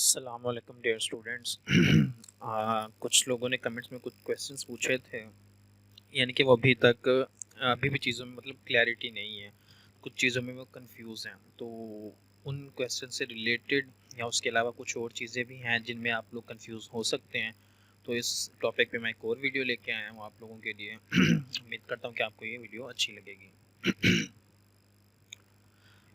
अस्सलाम वालेकुम dear students. कुछ लोगों ने कमेंट्स में कुछ क्वेश्चंस पूछे थे, यानी कि वो अभी भी चीज़ों में मतलब क्लैरिटी नहीं है, कुछ चीज़ों में वो कंफ्यूज हैं। तो उन क्वेश्चन से रिलेटेड या उसके अलावा कुछ और चीज़ें भी हैं जिनमें आप लोग कंफ्यूज हो सकते हैं। तो इस टॉपिक पे मैं एक और वीडियो लेके आया हूँ आप लोगों के लिए। उम्मीद करता हूँ कि आपको ये वीडियो अच्छी लगेगी।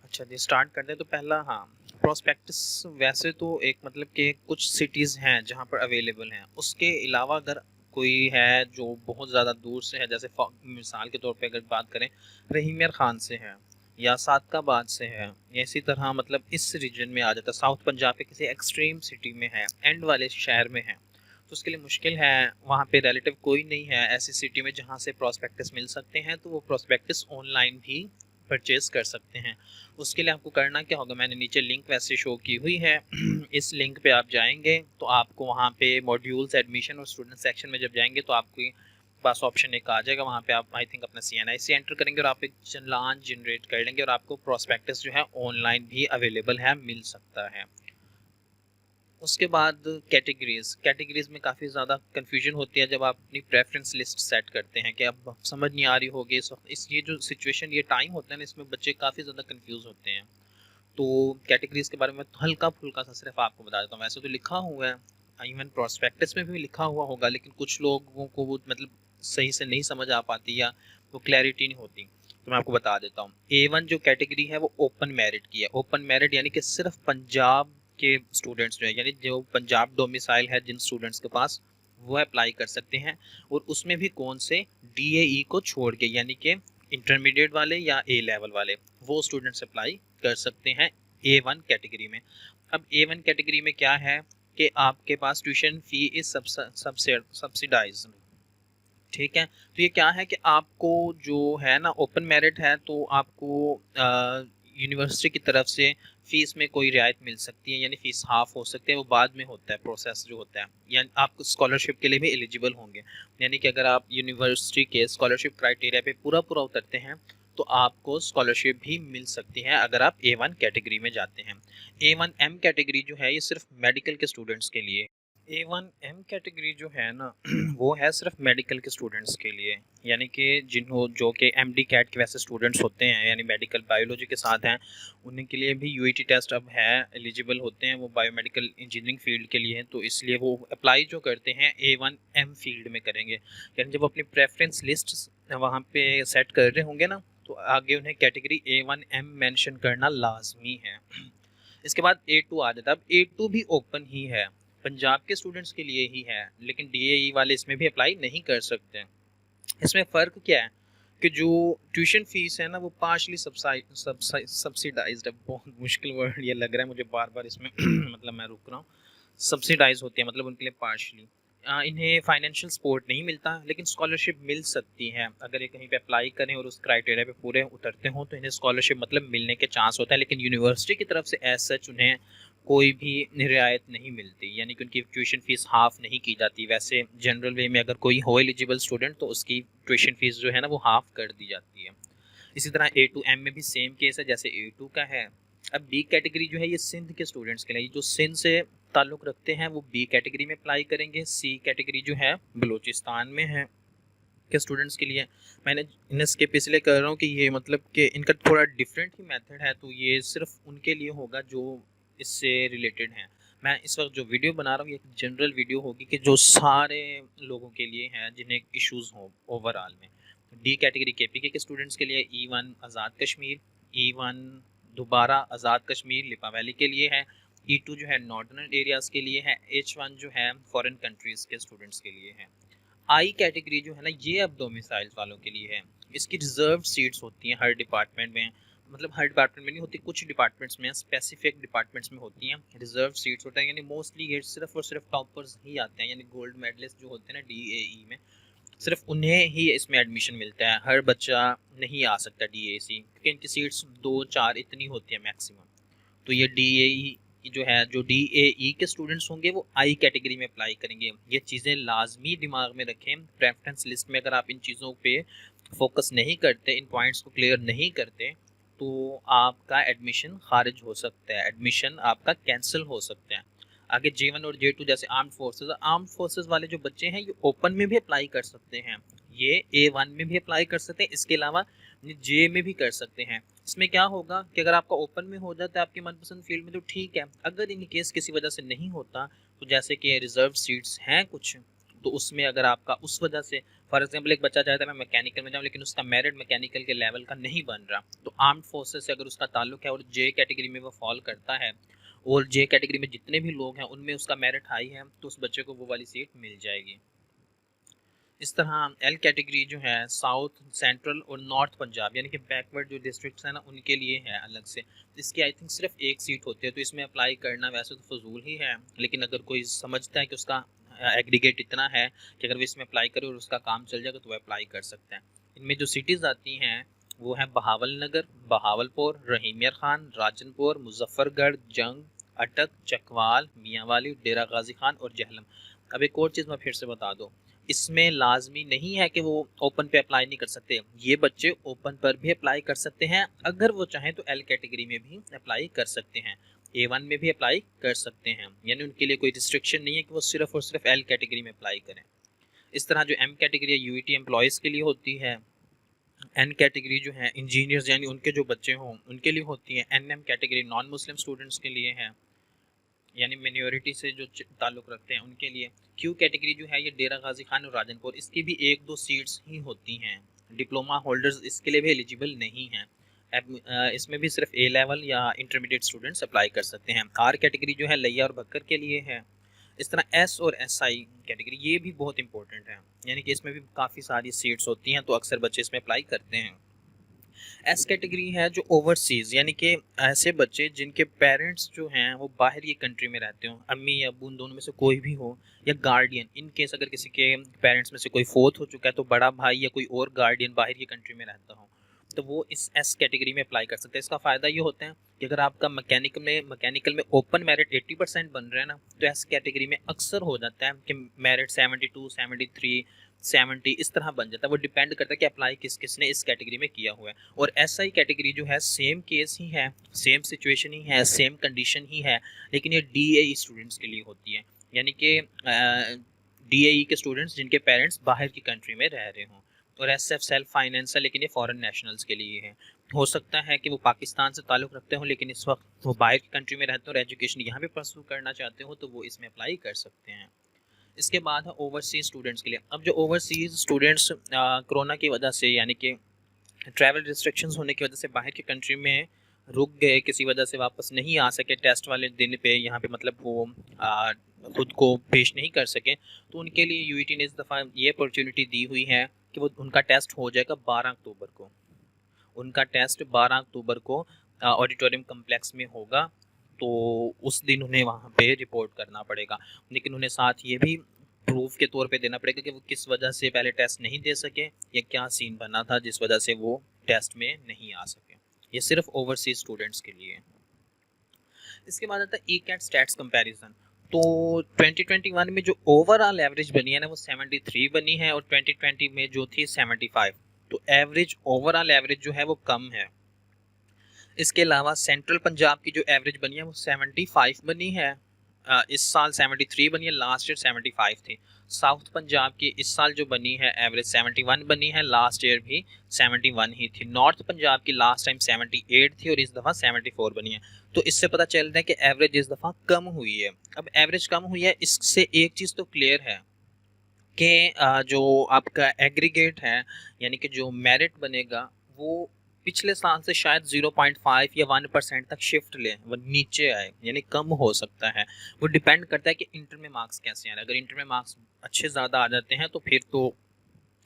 अच्छा जी, स्टार्ट करते हैं। तो पहला, हाँ, प्रोस्पेक्टस वैसे तो एक मतलब कि कुछ सिटीज़ हैं जहाँ पर अवेलेबल हैं। उसके अलावा अगर कोई है जो बहुत ज़्यादा दूर से है, जैसे मिसाल के तौर पे अगर बात करें रहीम खान से है या सादकाबाद से है, या इसी तरह मतलब इस रीजन में आ जाता है, साउथ पंजाब के किसी एक्सट्रीम सिटी में है, एंड वाले शहर में है, तो उसके लिए मुश्किल है। वहाँ पे रिलेटिव कोई नहीं है ऐसी सिटी में जहाँ से प्रोस्पेक्टस मिल सकते हैं, तो वो प्रोस्पेक्टस ऑनलाइन भी परचेज कर सकते हैं। उसके लिए आपको करना क्या होगा, मैंने नीचे लिंक वैसे शो की हुई है। इस लिंक पे आप जाएंगे तो आपको वहाँ पे मॉड्यूल्स, एडमिशन और स्टूडेंट सेक्शन में जब जाएंगे तो आपके पास ऑप्शन एक आ जाएगा। वहाँ पे आप आई थिंक अपना CNIC एंटर करेंगे और आप एक चालान जनरेट कर लेंगे और आपको प्रोस्पेक्टस जो है ऑनलाइन भी अवेलेबल है, मिल सकता है। उसके बाद कैटेगरीज में काफ़ी ज़्यादा कन्फ्यूजन होती है जब आप अपनी प्रेफरेंस लिस्ट सेट करते हैं कि अब समझ नहीं आ रही होगी इस ये जो सिचुएशन, ये टाइम होता है ना, इसमें बच्चे काफ़ी ज़्यादा कंफ्यूज होते हैं। तो कैटेगरीज के बारे में हल्का फुल्का सा सिर्फ आपको बता देता हूँ। वैसे तो लिखा हुआ है, इवन प्रोस्पेक्टस में भी लिखा हुआ होगा, लेकिन कुछ लोगों को वो मतलब सही से नहीं समझ आ पाती या वो क्लैरिटी नहीं होती। तो मैं आपको बता देता हूँ। A1 जो कैटेगरी है वो ओपन मेरिट की है। ओपन मेरिट यानी कि सिर्फ पंजाब के स्टूडेंट्स जो है, यानी जो पंजाब डोमिसाइल है जिन स्टूडेंट्स के पास, वो अप्लाई कर सकते हैं। और उसमें भी कौन से, DAE को छोड़ के, यानी कि इंटरमीडिएट वाले या A लेवल वाले, वो स्टूडेंट्स अप्लाई कर सकते हैं A1 कैटेगरी में। अब A1 कैटेगरी में क्या है कि आपके पास ट्यूशन फी इज सब्सिडाइज, ठीक है। तो ये क्या है कि आपको जो है ना, ओपन मेरिट है तो आपको यूनिवर्सिटी की तरफ से फीस में कोई रियायत मिल सकती है, यानी फीस हाफ हो सकती है, वो बाद में होता है प्रोसेस जो होता है। यानी आप स्कॉलरशिप के लिए भी एलिजिबल होंगे, यानी कि अगर आप यूनिवर्सिटी के स्कॉलरशिप क्राइटेरिया पे पूरा पूरा उतरते हैं तो आपको स्कॉलरशिप भी मिल सकती है अगर आप A1 कैटेगरी में जाते हैं। A1M कैटेगरी जो है ये सिर्फ मेडिकल के स्टूडेंट्स के लिए। A1M कैटेगरी जो है ना, वो है सिर्फ मेडिकल के स्टूडेंट्स के लिए, यानी कि जिन्हों जो कि MD कैट के वैसे स्टूडेंट्स होते हैं, यानी मेडिकल बायोलॉजी के साथ हैं, उन्हीं के लिए भी UET टेस्ट अब है, एलिजिबल होते हैं, वो बायोमेडिकल इंजीनियरिंग फील्ड के लिए हैं, तो इसलिए वो अप्लाई जो करते हैं A1M फील्ड में करेंगे। यानी जब अपनी प्रेफरेंस लिस्ट वहाँ पे सेट कर रहे होंगे ना, तो आगे उन्हें कैटेगरी A1M मेंशन करना लाजमी है। इसके बाद A2 आ जाता है। अब A2 भी ओपन ही है, पंजाब के स्टूडेंट्स के लिए ही है, लेकिन DAE वाले इसमें भी अप्लाई नहीं कर सकते। इसमें फ़र्क क्या है कि जो ट्यूशन फीस है ना वो पार्शली सब्सिडाइज्ड है। बहुत मुश्किल वर्ड ये लग रहा है मुझे बार बार इसमें मतलब मैं रुक रहा हूँ। सब्सिडाइज होती है मतलब उनके लिए पार्शली। इन्हें फाइनेंशियल सपोर्ट नहीं मिलता, लेकिन स्कॉलरशिप मिल सकती है अगर ये कहीं पे अप्लाई करें और उस क्राइटेरिया पे पूरे उतरते हों, तो इन्हें स्कॉलरशिप मतलब मिलने के चांस होता है। लेकिन यूनिवर्सिटी की तरफ से एज सच उन्हें कोई भी रियायत नहीं मिलती, यानी कि उनकी ट्यूशन फीस हाफ नहीं की जाती। वैसे जनरल वे में अगर कोई हो एलिजिबल स्टूडेंट तो उसकी ट्यूशन फीस जो है ना वो हाफ कर दी जाती है। इसी तरह A2M में भी सेम केस है जैसे A2 का है। अब B कैटेगरी जो है ये सिंध के स्टूडेंट्स के लिए, जो सिंध से ताल्लुक़ रखते हैं वो B कैटेगरी में अप्लाई करेंगे। C कैटेगरी जो है बलूचिस्तान में है के स्टूडेंट्स के लिए। मैंने इन्हें स्किप इसलिए कर रहा हूँ कि ये मतलब कि इनका थोड़ा डिफरेंट ही मेथड है, तो ये सिर्फ उनके लिए होगा जो इससे रिलेटेड हैं। मैं इस वक्त जो वीडियो बना रहा हूँ ये एक जनरल वीडियो होगी कि जो सारे लोगों के लिए हैं जिन्हें इश्यूज़ हो ओवरऑल में। D कैटेगरी KPK के स्टूडेंट्स के लिए E1 आज़ाद कश्मीर, E1 दोबारा आज़ाद कश्मीर लिपा वैली के लिए है, E2 जो है नॉर्दर्न एरियाज़ के लिए है, H1 जो है फॉरेन कंट्रीज़ के स्टूडेंट्स के लिए है। I कैटेगरी जो है ना ये अब डोमिसाइल वालों के लिए है। इसकी रिजर्व सीट्स होती हैं हर डिपार्टमेंट में, मतलब हर डिपार्टमेंट में नहीं होती, कुछ डिपार्टमेंट्स में, स्पेसिफिक डिपार्टमेंट्स में होती हैं रिजर्व सीट्स होता है। यानी मोस्टली ये सिर्फ और सिर्फ टॉपर्स ही आते हैं, यानी गोल्ड मेडलिस्ट जो होते हैं ना DAE में, सिर्फ उन्हें ही इसमें एडमिशन मिलता है। हर बच्चा नहीं आ सकता DAC, क्योंकि इनकी सीट्स 2-4 इतनी होती है मैक्सिमम। तो ये DAE जो है, जो DAE के स्टूडेंट्स होंगे वो I कैटेगरी में अप्लाई करेंगे। ये चीज़ें लाजमी दिमाग में रखें। प्रेफरेंस लिस्ट में अगर आप इन चीज़ों पे फोकस नहीं करते, इन पॉइंट्स को क्लियर नहीं करते, तो आपका एडमिशन खारिज हो सकता है, एडमिशन आपका कैंसिल हो सकता है। आगे J1 और J2 जैसे आर्म्ड फोर्सेस वाले जो बच्चे हैं ये ओपन में भी अप्लाई कर सकते हैं, ये A1 में भी अप्लाई कर सकते हैं, इसके अलावा जे में भी कर सकते हैं। इसमें क्या होगा कि अगर आपका ओपन में हो जाता है आपकी मनपसंद फील्ड में तो ठीक है, अगर इन केस किसी वजह से नहीं होता तो जैसे कि रिजर्व सीट्स हैं कुछ, तो उसमें अगर आपका उस वजह से फॉर एग्जांपल एक बच्चा चाहता है मैं मैकेनिकल में जाऊँ लेकिन उसका मेरिट मैकेनिकल के लेवल का नहीं बन रहा, तो आर्म्ड फोर्सेस से अगर उसका ताल्लुक है और जे कैटेगरी में वो फॉल करता है और जे कैटेगरी में जितने भी लोग हैं उनमें उसका मेरिट हाई है तो उस बच्चे को वो वाली सीट मिल जाएगी। इस तरह एल कैटेगरी जो है साउथ सेंट्रल और नॉर्थ पंजाब यानी कि बैकवर्ड जो डिस्ट्रिक्ट्स हैं ना उनके लिए है अलग से, इसकी आई थिंक सिर्फ एक सीट होती है, तो इसमें अप्लाई करना वैसे तो फजूल ही है, लेकिन अगर कोई समझता है कि उसका एग्रीगेट इतना है कि अगर वो इसमें अप्लाई करे और उसका काम चल जाएगा तो वह अप्लाई कर सकता है। इनमें जो सिटीज़ आती हैं वो है बहावल नगर, बहावलपुर, रहीमियर खान, राजनपुर, मुजफ्फरगढ़, जंग, अटक, चकवाल, मियांवाली, डेरा गाजी खान और जहलम। अब एक और चीज़ मैं फिर से बता दूँ, इसमें लाजमी नहीं है कि वो ओपन पे अप्लाई नहीं कर सकते, ये बच्चे ओपन पर भी अप्लाई कर सकते हैं, अगर वो चाहें तो एल कैटेगरी में भी अप्लाई कर सकते हैं, A1 में भी अप्लाई कर सकते हैं, यानी उनके लिए कोई रिस्ट्रिक्शन नहीं है कि वो सिर्फ और सिर्फ एल कैटेगरी में अप्लाई करें। इस तरह जो एम कैटेगरी है यूईटी एम्प्लॉयज़ के लिए होती है, एन कैटेगरी जो है इंजीनियर्स यानी उनके जो बच्चे हों उनके लिए होती है, NM category non Muslim students के लिए है यानी मिनोरिटी से जो ताल्लुक़ रखते हैं उनके लिए। क्यू कैटेगरी जो है ये डेरा गाजी खान और राजनपुर, इसकी भी 1-2 सीट्स ही होती हैं, डिप्लोमा होल्डर्स इसके लिए भी एलिजिबल नहीं हैं। इसमें भी सिर्फ ए लेवल या इंटरमीडिएट स्टूडेंट्स अप्लाई कर सकते हैं। आर कैटेगरी जो है लिया और भक्कर के लिए है। इस तरह एस और एस आई कैटेगरी ये भी बहुत इंपॉर्टेंट है, यानी कि इसमें भी काफ़ी सारी सीट्स होती हैं तो अक्सर बच्चे इसमें अप्लाई करते हैं। एस कैटेगरी है जो ओवरसीज़ यानी कि ऐसे बच्चे जिनके पेरेंट्स जो हैं वो बाहर की कंट्री में रहते हों, अम्मी या अबू उन दोनों में से कोई भी हो, या गार्डियन, इन केस अगर किसी के पेरेंट्स में से कोई फोत हो चुका है तो बड़ा भाई या कोई और गार्डियन बाहर की कंट्री में रहता हो तो वो इस एस कैटेगरी में अप्लाई कर सकते हैं। इसका फ़ायदा ये होता है कि अगर आपका मैकेनिकल में ओपन मेरिट 80% बन रहा है ना तो एस कैटेगरी में अक्सर हो जाता है कि मेरिट 72, 73, 70 इस तरह बन जाता है। वो डिपेंड करता है कि अप्लाई किसने इस कैटेगरी में किया हुआ है। और एसआई कैटेगरी जो है सेम केस ही है, सेम सिचुएशन ही है, सेम कंडीशन ही है, लेकिन ये डीएई स्टूडेंट्स के लिए होती है, यानी कि डीएई के स्टूडेंट्स जिनके पेरेंट्स बाहर की कंट्री में रह रहे हों। और एसएफ सेल्फ फाइनेंस है लेकिन ये फॉरेन नेशनल्स के लिए है। हो सकता है कि वो पाकिस्तान से ताल्लुक़ रखते हो लेकिन इस वक्त वो बाहर की कंट्री में रहते हो और एजुकेशन यहाँ पे परस्यू करना चाहते हो तो वो इसमें अप्लाई कर सकते हैं। इसके बाद है ओवरसीज़ स्टूडेंट्स के लिए। अब जो ओवरसीज़ स्टूडेंट्स कोरोना की वजह से यानी कि ट्रैवल रिस्ट्रिक्शंस होने की वजह से बाहर की कंट्री में रुक गए, किसी वजह से वापस नहीं आ सके टेस्ट वाले दिन पे यहाँ पे मतलब वो खुद को पेश नहीं कर सके, तो उनके लिए यूईटी ने इस दफ़ा ये अपॉर्चुनिटी दी हुई है कि वो उनका टेस्ट हो जाएगा 12 अक्टूबर को। उनका टेस्ट 12 अक्टूबर को ऑडिटोरियम कम्प्लेक्स में होगा, तो उस दिन उन्हें वहाँ पे रिपोर्ट करना पड़ेगा, लेकिन उन्हें साथ ये भी प्रूफ के तौर पे देना पड़ेगा कि वो किस वजह से पहले टेस्ट नहीं दे सके या क्या सीन बना था जिस वजह से वो टेस्ट में नहीं आ सके। ये सिर्फ ओवरसीज स्टूडेंट्स के लिए। इसके बाद आता है ई कैट स्टैट्स कंपैरिजन। तो 2021 में जो ओवरऑल एवरेज बनी है ना वो 73 बनी है और 2020 में जो थी 75, तो एवरेज ओवरऑल एवरेज जो है वो कम है। इसके अलावा सेंट्रल पंजाब की जो एवरेज बनी है वो 75 बनी है, इस साल 73 बनी है, लास्ट ईयर 75 थी। साउथ पंजाब की इस साल जो बनी है एवरेज 71 बनी है, लास्ट ईयर भी 71 ही थी। नॉर्थ पंजाब की लास्ट टाइम 78 थी और इस दफ़ा 74 बनी है। तो इससे पता चल रहा है कि एवरेज इस दफ़ा कम हुई है। अब एवरेज कम हुई है इससे एक चीज़ तो क्लियर है कि जो आपका एग्रीगेट है यानी कि जो मेरिट बनेगा वो पिछले साल से शायद 0.5 या 1% तक शिफ्ट ले, वो नीचे आए यानी कम हो सकता है। वो डिपेंड करता है कि इंटर में मार्क्स कैसे आए। अगर इंटर में मार्क्स अच्छे ज़्यादा आ जाते हैं तो फिर तो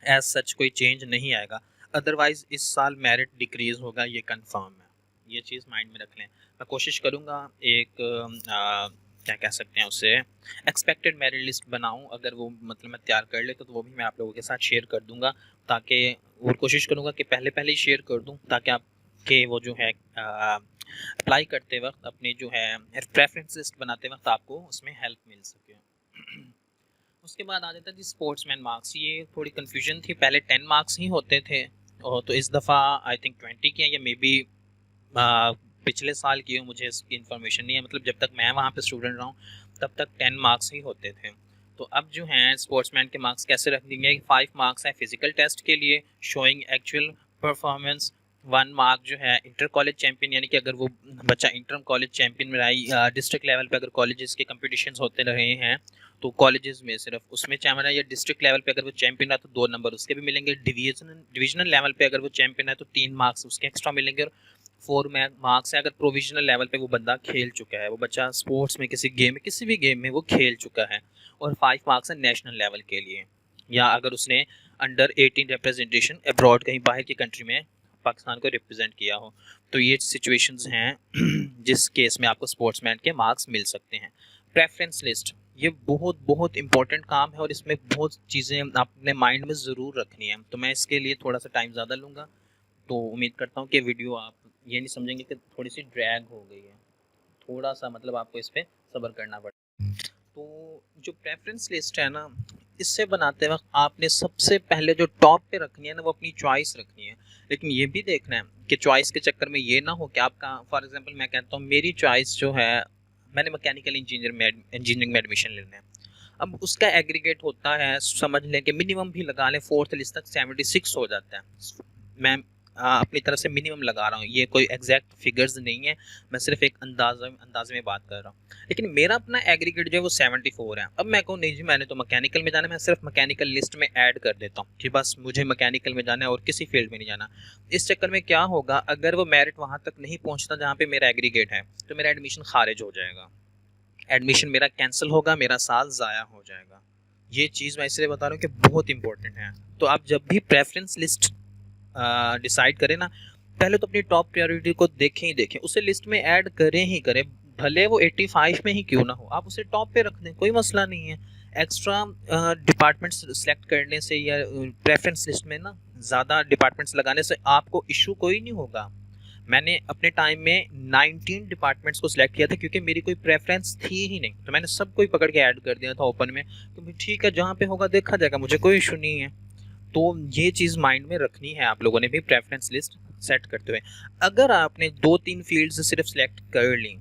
एज सच कोई चेंज नहीं आएगा, अदरवाइज़ इस साल मेरिट डिक्रीज़ होगा, ये कंफर्म है। ये चीज़ माइंड में रख लें। मैं कोशिश करूँगा एक क्या कह सकते हैं उसे एक्सपेक्टेड मेरिट लिस्ट बनाऊं, अगर वो मतलब मैं तैयार कर ले तो वो भी मैं आप लोगों के साथ शेयर कर दूंगा, ताकि और कोशिश करूंगा कि पहले ही शेयर कर दूं ताकि आपके वो जो है अप्लाई करते वक्त अपनी जो है प्रेफरेंस लिस्ट बनाते वक्त आपको उसमें हेल्प मिल सके। उसके बाद आ जाता है जी स्पोर्ट्समैन मार्क्स। ये थोड़ी कन्फ्यूजन थी, पहले 10 मार्क्स ही होते थे और तो इस दफ़ा आई थिंक 20 के हैं या मे बी पिछले साल की हो, मुझे इसकी इन्फॉर्मेशन नहीं है, मतलब जब तक मैं वहाँ पे स्टूडेंट रहा हूँ तब तक 10 मार्क्स ही होते थे। तो अब जो हैं स्पोर्ट्समैन के मार्क्स कैसे रख देंगे, 5 मार्क्स हैं फिजिकल टेस्ट के लिए शोइंग एक्चुअल परफॉर्मेंस, 1 मार्क जो है इंटर कॉलेज चैंपियन, यानी कि अगर वो बच्चा इंटर कॉलेज चैंपियन में रहा, डिस्ट्रिक्ट लेवल पे अगर कॉलेजेस के कंपटीशंस होते रहे हैं तो कॉलेजेस में सिर्फ उसमें चैंपियन है, या डिस्ट्रिक्ट लेवल पे अगर वो चैंपियन रहा तो 2 नंबर उसके भी मिलेंगे, डिविजनल लेवल पे अगर वो चैंपियन है तो 3 मार्क्स उसके एक्स्ट्रा मिलेंगे, और 4 मार्क्स है अगर प्रोविजनल लेवल पे वो बंदा खेल चुका है, वो बच्चा स्पोर्ट्स में किसी गेम में किसी भी गेम में वो खेल चुका है, और 5 मार्क्स है नेशनल लेवल के लिए, या अगर उसने अंडर 18 रिप्रेजेंटेशन अब्रॉड कहीं बाहर की कंट्री में पाकिस्तान को रिप्रेजेंट किया हो। तो ये सिचुएशंस हैं जिस केस में आपको स्पोर्ट्समैन के मार्क्स मिल सकते हैं। प्रेफरेंस लिस्ट, ये बहुत बहुत इंपॉर्टेंट काम है और इसमें बहुत चीज़ें अपने माइंड में ज़रूर रखनी है, तो मैं इसके लिए थोड़ा सा टाइम ज़्यादा लूँगा। तो उम्मीद करता हूँ कि वीडियो आप ये नहीं समझेंगे कि थोड़ी सी ड्रैग हो गई है, थोड़ा सा मतलब आपको इस पर सब्र करना पड़ेगा। तो जो प्रेफरेंस लिस्ट है ना, इससे बनाते वक्त आपने सबसे पहले जो टॉप पे रखनी है ना वो अपनी चॉइस रखनी है, लेकिन ये भी देखना है कि चॉइस के चक्कर में ये ना हो कि आपका, फॉर एग्जांपल मैं कहता हूँ मेरी चॉइस जो है, मैंने मैकेनिकल इंजीनियरिंग में एडमिशन लेना है, अब उसका एग्रीगेट होता है, समझ लें कि मिनिमम भी लगा लें 4th लिस्ट तक 76 हो जाता है। मैं अपनी तरफ से मिनिमम लगा रहा हूँ, ये कोई एग्जैक्ट फिगर्स नहीं है, मैं सिर्फ एक अंदाजे में बात कर रहा हूँ, लेकिन मेरा अपना एग्रीगेट जो है वो 74 है। अब मैं कहूँ नहीं जी मैंने तो मैकेनिकल में जाना है, मैं सिर्फ मैकेनिकल लिस्ट में ऐड कर देता हूँ कि बस मुझे मैकेनिकल में जाना है और किसी फील्ड में नहीं जाना। इस चक्कर में क्या होगा, अगर वो मेरिट वहाँ तक नहीं पहुँचता जहाँ पे मेरा एग्रीगेट है तो मेरा एडमिशन खारिज हो जाएगा, एडमिशन मेरा कैंसिल होगा, मेरा साल ज़ाया हो जाएगा। ये चीज़ मैं इसलिए बता रहा हूँ कि बहुत इंपॉर्टेंट है। तो आप जब भी प्रेफरेंस लिस्ट डिसाइड करें ना, पहले तो अपनी टॉप प्रायोरिटी को देखें ही देखें, उसे लिस्ट में ऐड करें ही करें, भले वो 85 में ही क्यों ना हो, आप उसे टॉप पे रख दें, कोई मसला नहीं है। एक्स्ट्रा डिपार्टमेंट्स सेलेक्ट करने से या प्रेफरेंस लिस्ट में ना ज़्यादा डिपार्टमेंट्स लगाने से आपको इशू कोई नहीं होगा। मैंने अपने टाइम में 19 डिपार्टमेंट्स को सिलेक्ट किया था क्योंकि मेरी कोई प्रेफरेंस थी ही नहीं, तो मैंने सब कोई पकड़ के ऐड कर दिया था ओपन में, तो ठीक है जहाँ पे होगा देखा जाएगा, मुझे कोई इशू नहीं है। तो ये चीज़ माइंड में रखनी है आप लोगों ने भी प्रेफरेंस लिस्ट सेट करते हुए। अगर आपने 2-3 फील्ड्स सिर्फ सेलेक्ट कर ली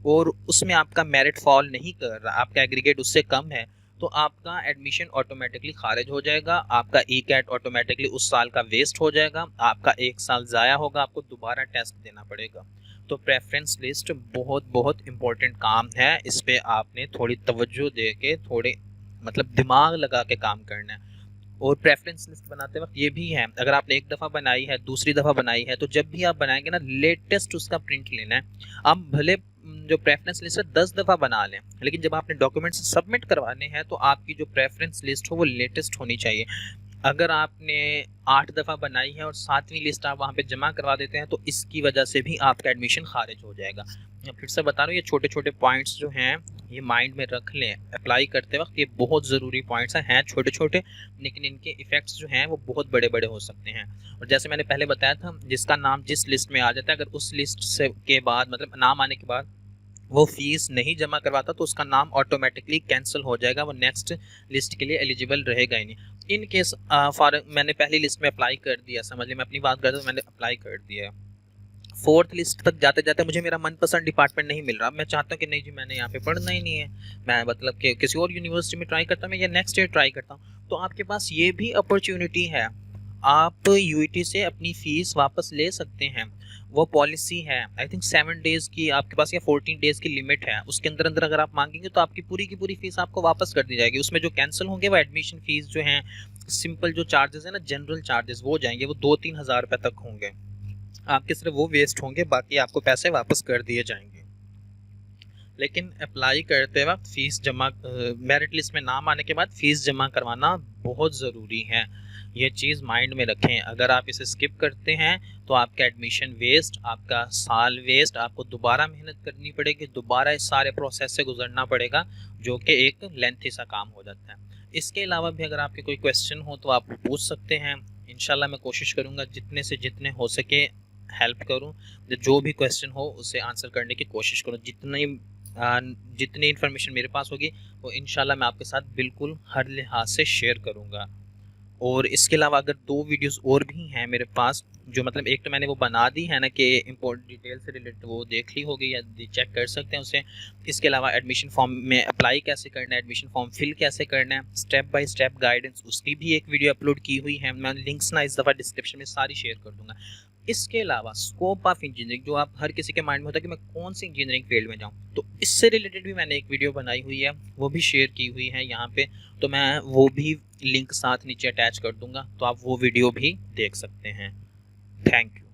और उसमें आपका मेरिट फॉल नहीं कर रहा, आपका एग्रीगेट उससे कम है, तो आपका एडमिशन ऑटोमेटिकली खारिज हो जाएगा, आपका ई कैट ऑटोमेटिकली उस साल का वेस्ट हो जाएगा, आपका 1 साल ज़ाया होगा, आपको दोबारा टेस्ट देना पड़ेगा। तो प्रेफरेंस लिस्ट बहुत बहुत इम्पोर्टेंट काम है, इस पर आपने थोड़ी तवज्जो दे के थोड़े मतलब दिमाग लगा के काम करना है। और प्रेफरेंस लिस्ट बनाते वक्त ये भी है, अगर आपने एक दफ़ा बनाई है, दूसरी दफ़ा बनाई है, तो जब भी आप बनाएंगे ना लेटेस्ट उसका प्रिंट लेना है। आप भले जो प्रेफरेंस लिस्ट है 10 दफ़ा बना लें, लेकिन जब आपने डॉक्यूमेंट्स सबमिट करवाने हैं तो आपकी जो प्रेफरेंस लिस्ट हो वो लेटेस्ट होनी चाहिए। अगर आपने 8 दफ़ा बनाई है और 7वीं लिस्ट आप वहाँ पे जमा करवा देते हैं तो इसकी वजह से भी आपका एडमिशन खारिज हो जाएगा। फिर से बता रहा हूँ, ये छोटे छोटे पॉइंट्स जो हैं ये माइंड में रख लें अप्लाई करते वक्त, ये बहुत ज़रूरी पॉइंट्स हैं छोटे छोटे, लेकिन इनके इफ़ेक्ट्स जो हैं वो बहुत बड़े बड़े हो सकते हैं। और जैसे मैंने पहले बताया था, जिसका नाम जिस लिस्ट में आ जाता है, अगर उस लिस्ट से के बाद मतलब नाम आने के बाद वो फीस नहीं जमा करवाता तो उसका नाम ऑटोमेटिकली कैंसिल हो जाएगा, वो नेक्स्ट लिस्ट के लिए एलिजिबल रहेगा ही नहीं। इन केस फॉर मैंने पहली लिस्ट में अप्लाई कर दिया, समझ लें मैं अपनी बात करता हूँ, मैंने अप्लाई कर दिया, 4th लिस्ट तक जाते जाते मुझे मेरा मनपसंद डिपार्टमेंट नहीं मिल रहा, मैं चाहता हूँ कि नहीं जी मैंने यहाँ पे पढ़ना ही नहीं है, मैं मतलब कि किसी और यूनिवर्सिटी में ट्राई करता हूँ, मैं या नेक्स्ट ईयर ट्राई करता हूँ, तो आपके पास ये भी अपॉर्चुनिटी है, आप यूईटी से अपनी फ़ीस वापस ले सकते हैं। वो पॉलिसी है आई थिंक 7 डेज़ की आपके पास या 14 डेज़ की लिमिट है, उसके अंदर अंदर अगर आप मांगेंगे तो आपकी पूरी की पूरी फ़ीस आपको वापस कर दी जाएगी। उसमें जो कैंसिल होंगे वो एडमिशन फ़ीस जो हैं, सिंपल जो चार्जेस हैं ना, जनरल चार्जेस, वो जाएंगे, वो 2-3 हज़ार रुपये तक होंगे, आपके सिर्फ वो वेस्ट होंगे, बाकी आपको पैसे वापस कर दिए जाएंगे। लेकिन अप्लाई करते वक्त फ़ीस जमा, मेरिट लिस्ट में नाम आने के बाद फ़ीस जमा करवाना बहुत ज़रूरी है, ये चीज़ माइंड में रखें। अगर आप इसे स्किप करते हैं तो आपका एडमिशन वेस्ट, आपका साल वेस्ट, आपको दोबारा मेहनत करनी पड़ेगी, दोबारा इस सारे प्रोसेस से गुजरना पड़ेगा, जो कि एक लेंथी सा काम हो जाता है। इसके अलावा भी अगर आपके कोई क्वेश्चन हो तो आप पूछ सकते हैं, इंशाल्लाह मैं कोशिश करूँगा जितने से जितने हो सके हेल्प करूँ, जो भी क्वेश्चन हो उसे आंसर करने की कोशिश करूँ, जितनी इन्फॉर्मेशन मेरे पास होगी वो इंशाल्लाह मैं आपके साथ बिल्कुल हर लिहाज से शेयर करूँगा। और इसके अलावा अगर 2 वीडियोस और भी हैं मेरे पास, जो मतलब एक तो मैंने वो बना दी है ना कि इम्पोर्टेंट डिटेल से रिलेटेड, वो देख ली होगी या चेक कर सकते हैं उसे। इसके अलावा एडमिशन फॉर्म में अप्लाई कैसे करना है, एडमिशन फॉर्म फिल कैसे करना है, स्टेप बाय स्टेप गाइडेंस, उसकी भी एक वीडियो अपलोड की हुई है। मैं लिंक्स ना इस दफ़ा डिस्क्रिप्शन में सारी शेयर कर दूंगा। इसके अलावा स्कोप ऑफ इंजीनियरिंग, जो आप हर किसी के माइंड में होता है कि मैं कौन सी इंजीनियरिंग फील्ड में जाऊँ, तो इससे रिलेटेड भी मैंने एक वीडियो बनाई हुई है, वो भी शेयर की हुई है यहाँ पे। तो मैं वो भी लिंक साथ नीचे अटैच कर दूंगा, तो आप वो वीडियो भी देख सकते हैं। Thank you.